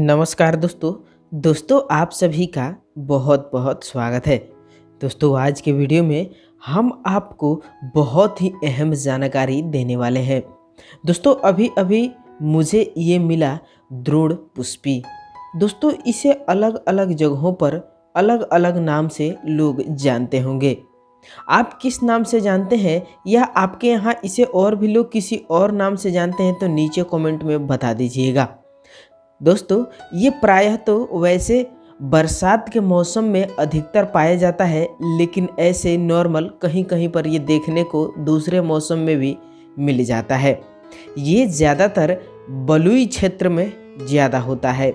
नमस्कार दोस्तों आप सभी का बहुत बहुत स्वागत है। दोस्तों आज के वीडियो में हम आपको बहुत ही अहम जानकारी देने वाले हैं। दोस्तों अभी अभी मुझे ये मिला द्रोण पुष्पी। दोस्तों इसे अलग अलग जगहों पर अलग अलग नाम से लोग जानते होंगे। आप किस नाम से जानते हैं या आपके यहाँ इसे और भी लोग किसी और नाम से जानते हैं तो नीचे कमेंट में बता दीजिएगा। दोस्तों ये प्रायः तो वैसे बरसात के मौसम में अधिकतर पाया जाता है, लेकिन ऐसे नॉर्मल कहीं कहीं पर ये देखने को दूसरे मौसम में भी मिल जाता है। ये ज़्यादातर बलुई क्षेत्र में ज़्यादा होता है।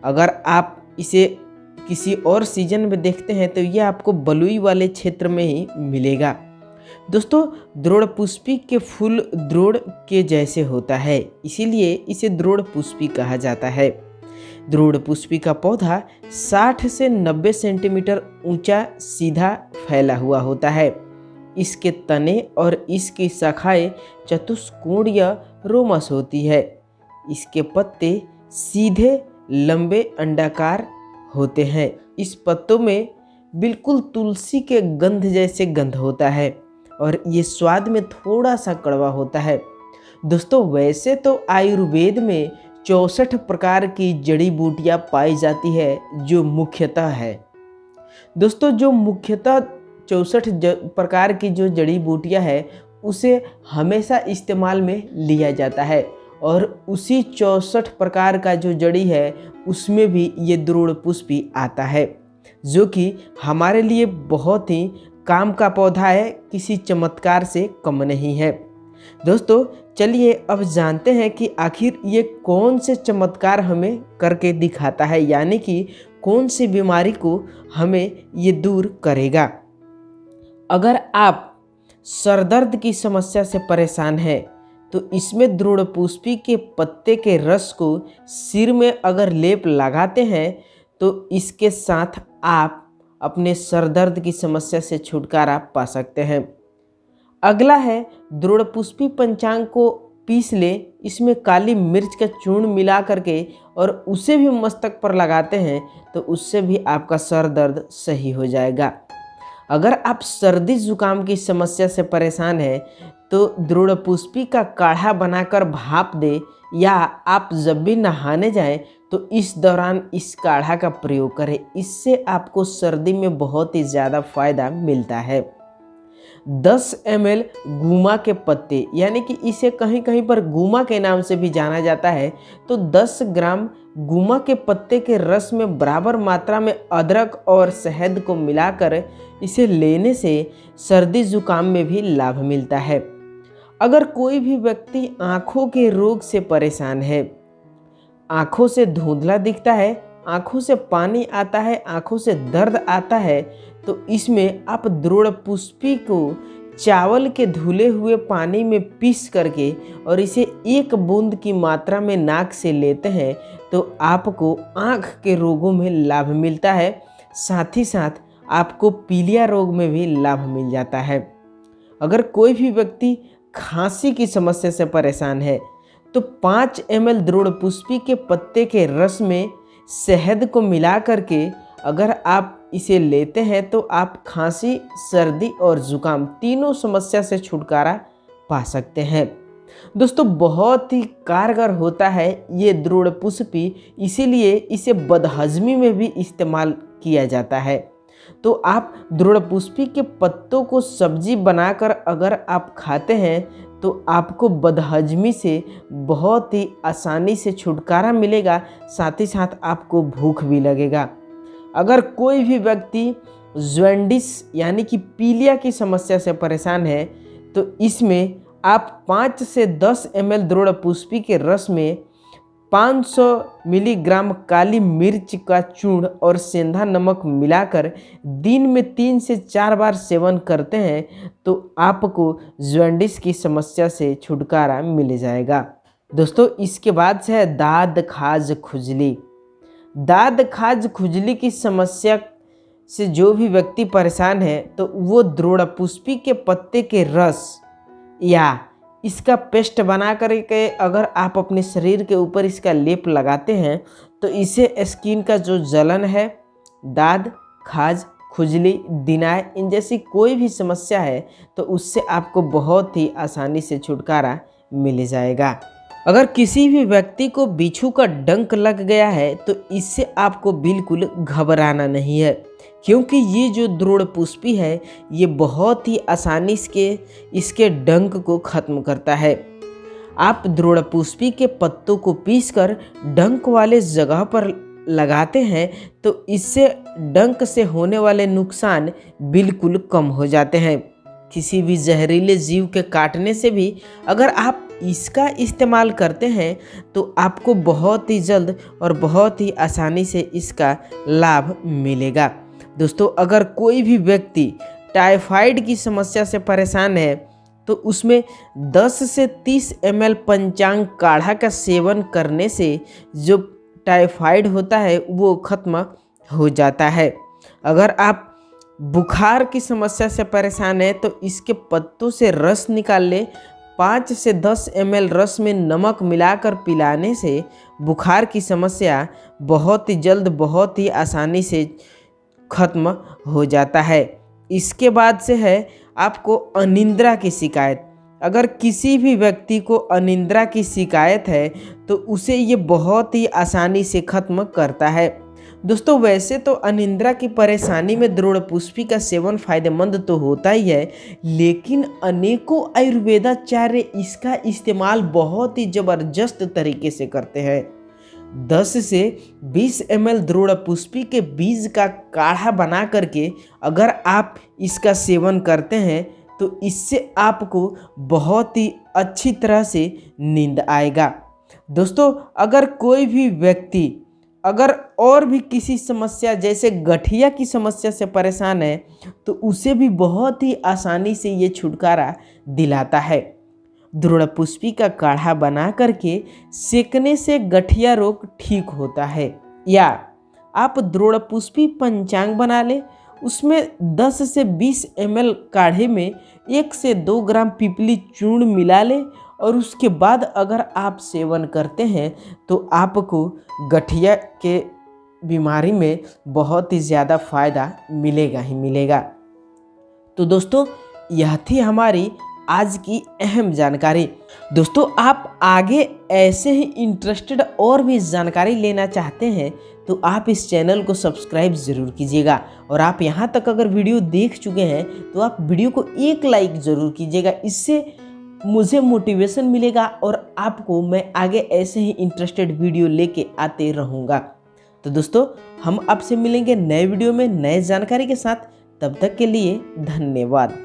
अगर आप इसे किसी और सीजन में देखते हैं तो ये आपको बलुई वाले क्षेत्र में ही मिलेगा। दोस्तों द्रोण पुष्पी के फूल द्रोण के जैसे होता है, इसीलिए इसे द्रोण पुष्पी कहा जाता है। द्रोण पुष्पी का पौधा 60 से 90 सेंटीमीटर ऊंचा सीधा फैला हुआ होता है। इसके तने और इसकी शाखाएं चतुष्कोणीय रोमस होती है। इसके पत्ते सीधे लंबे अंडाकार होते हैं। इस पत्तों में बिल्कुल तुलसी के गंध जैसे गंध होता है और ये स्वाद में थोड़ा सा कड़वा होता है। दोस्तों वैसे तो आयुर्वेद में 64 प्रकार की जड़ी बूटियां पाई जाती है जो मुख्यतः है। दोस्तों जो मुख्यतः 64 प्रकार की जो जड़ी बूटियां है उसे हमेशा इस्तेमाल में लिया जाता है और उसी 64 प्रकार का जो जड़ी है उसमें भी ये द्रोण पुष्पी आता है, जो कि हमारे लिए बहुत ही काम का पौधा है, किसी चमत्कार से कम नहीं है। दोस्तों चलिए अब जानते हैं कि आखिर ये कौन से चमत्कार हमें करके दिखाता है, यानी कि कौन सी बीमारी को हमें ये दूर करेगा। अगर आप सरदर्द की समस्या से परेशान हैं तो इसमें द्रोण पुष्पी के पत्ते के रस को सिर में अगर लेप लगाते हैं तो इसके साथ आप अपने सर दर्द की समस्या से छुटकारा पा सकते हैं। अगला है द्रोण पुष्पी पंचांग को पीस ले, इसमें काली मिर्च का चूर्ण मिला करके और उसे भी मस्तक पर लगाते हैं तो उससे भी आपका सर दर्द सही हो जाएगा। अगर आप सर्दी जुकाम की समस्या से परेशान हैं तो द्रोण पुष्पी का काढ़ा बनाकर भाप दे, या आप जब भी नहाने जाएं तो इस दौरान इस काढ़ा का प्रयोग करें। इससे आपको सर्दी में बहुत ही ज़्यादा फायदा मिलता है। 10 ml गुमा के पत्ते, यानी कि इसे कहीं कहीं पर गुमा के नाम से भी जाना जाता है, तो 10 ग्राम गुमा के पत्ते के रस में बराबर मात्रा में अदरक और शहद को मिलाकर इसे लेने से सर्दी जुकाम में भी लाभ मिलता है। अगर कोई भी व्यक्ति आँखों के रोग से परेशान है, आँखों से धुंधला दिखता है, आँखों से पानी आता है, आँखों से दर्द आता है, तो इसमें आप द्रोण पुष्पी को चावल के धुले हुए पानी में पीस करके और इसे 1 बूंद की मात्रा में नाक से लेते हैं तो आपको आँख के रोगों में लाभ मिलता है। साथ ही साथ आपको पीलिया रोग में भी लाभ मिल जाता है। अगर कोई भी व्यक्ति खांसी की समस्या से परेशान है तो 5 ml द्रोण पुष्पी के पत्ते के रस में शहद को मिला करके अगर आप इसे लेते हैं तो आप खांसी, सर्दी और जुकाम तीनों समस्या से छुटकारा पा सकते हैं। दोस्तों बहुत ही कारगर होता है ये द्रोण पुष्पी, इसीलिए इसे बदहजमी में भी इस्तेमाल किया जाता है। तो आप द्रोण पुष्पी के पत्तों को सब्जी बनाकर अगर आप खाते हैं तो आपको बदहजमी से बहुत ही आसानी से छुटकारा मिलेगा, साथ ही साथ आपको भूख भी लगेगा। अगर कोई भी व्यक्ति जॉन्डिस यानी कि पीलिया की समस्या से परेशान है तो इसमें आप 5 से 10 ml द्रोण पुष्पी के रस में 500 मिलीग्राम काली मिर्च का चूर्ण और सेंधा नमक मिलाकर दिन में 3 से 4 बार सेवन करते हैं तो आपको जॉन्डिस की समस्या से छुटकारा मिल जाएगा। दोस्तों इसके बाद से है दाद खाज खुजली। दाद खाज खुजली की समस्या से जो भी व्यक्ति परेशान है तो वो द्रोण पुष्पी के पत्ते के रस या इसका पेस्ट बना करके अगर आप अपने शरीर के ऊपर इसका लेप लगाते हैं तो इससे स्किन का जो जलन है, दाद, खाज, खुजली, दिनाय, इन जैसी कोई भी समस्या है तो उससे आपको बहुत ही आसानी से छुटकारा मिल जाएगा। अगर किसी भी व्यक्ति को बिच्छू का डंक लग गया है तो इससे आपको बिल्कुल घबराना नहीं है, क्योंकि ये जो द्रोण पुष्पी है ये बहुत ही आसानी से इसके डंक को ख़त्म करता है। आप द्रोण पुष्पी के पत्तों को पीसकर डंक वाले जगह पर लगाते हैं तो इससे डंक से होने वाले नुकसान बिल्कुल कम हो जाते हैं। किसी भी जहरीले जीव के काटने से भी अगर आप इसका इस्तेमाल करते हैं तो आपको बहुत ही जल्द और बहुत ही आसानी से इसका लाभ मिलेगा। दोस्तों, अगर कोई भी व्यक्ति टाइफाइड की समस्या से परेशान है तो उसमें 10 से 30 ml पंचांग काढ़ा का सेवन करने से जो टाइफाइड होता है वो ख़त्म हो जाता है। अगर आप बुखार की समस्या से परेशान है तो इसके पत्तों से रस निकाल ले, 5 से 10 ml रस में नमक मिलाकर पिलाने से बुखार की समस्या बहुत ही जल्द, बहुत ही आसानी से ख़त्म हो जाता है। इसके बाद से है आपको अनिद्रा की शिकायत। अगर किसी भी व्यक्ति को अनिद्रा की शिकायत है तो उसे ये बहुत ही आसानी से ख़त्म करता है। दोस्तों, वैसे तो अनिद्रा की परेशानी में द्रोण पुष्पी का सेवन फायदेमंद तो होता ही है, लेकिन अनेकों आयुर्वेदाचार्य इसका इस्तेमाल बहुत ही ज़बरदस्त तरीके से करते हैं। 10 से 20 ml द्रोण पुष्पी के बीज का काढ़ा बना करके अगर आप इसका सेवन करते हैं तो इससे आपको बहुत ही अच्छी तरह से नींद आएगा। दोस्तों, अगर कोई भी व्यक्ति अगर और भी किसी समस्या जैसे गठिया की समस्या से परेशान है तो उसे भी बहुत ही आसानी से ये छुटकारा दिलाता है। द्रोण पुष्पी का काढ़ा बना करके सेकने से गठिया रोग ठीक होता है। या आप द्रोण पुष्पी पंचांग बना ले, उसमें 10 से 20 ml काढ़े में 1 से 2 ग्राम पिपली चूर्ण मिला ले और उसके बाद अगर आप सेवन करते हैं तो आपको गठिया के बीमारी में बहुत ही ज़्यादा फ़ायदा मिलेगा ही मिलेगा। तो दोस्तों, यह थी हमारी आज की अहम जानकारी। दोस्तों, आप आगे ऐसे ही इंटरेस्टेड और भी जानकारी लेना चाहते हैं तो आप इस चैनल को सब्सक्राइब ज़रूर कीजिएगा, और आप यहाँ तक अगर वीडियो देख चुके हैं तो आप वीडियो को एक लाइक ज़रूर कीजिएगा। इससे मुझे मोटिवेशन मिलेगा और आपको मैं आगे ऐसे ही इंटरेस्टेड वीडियो लेके आते रहूँगा। तो दोस्तों, हम आपसे मिलेंगे नए वीडियो में नए जानकारी के साथ। तब तक के लिए धन्यवाद।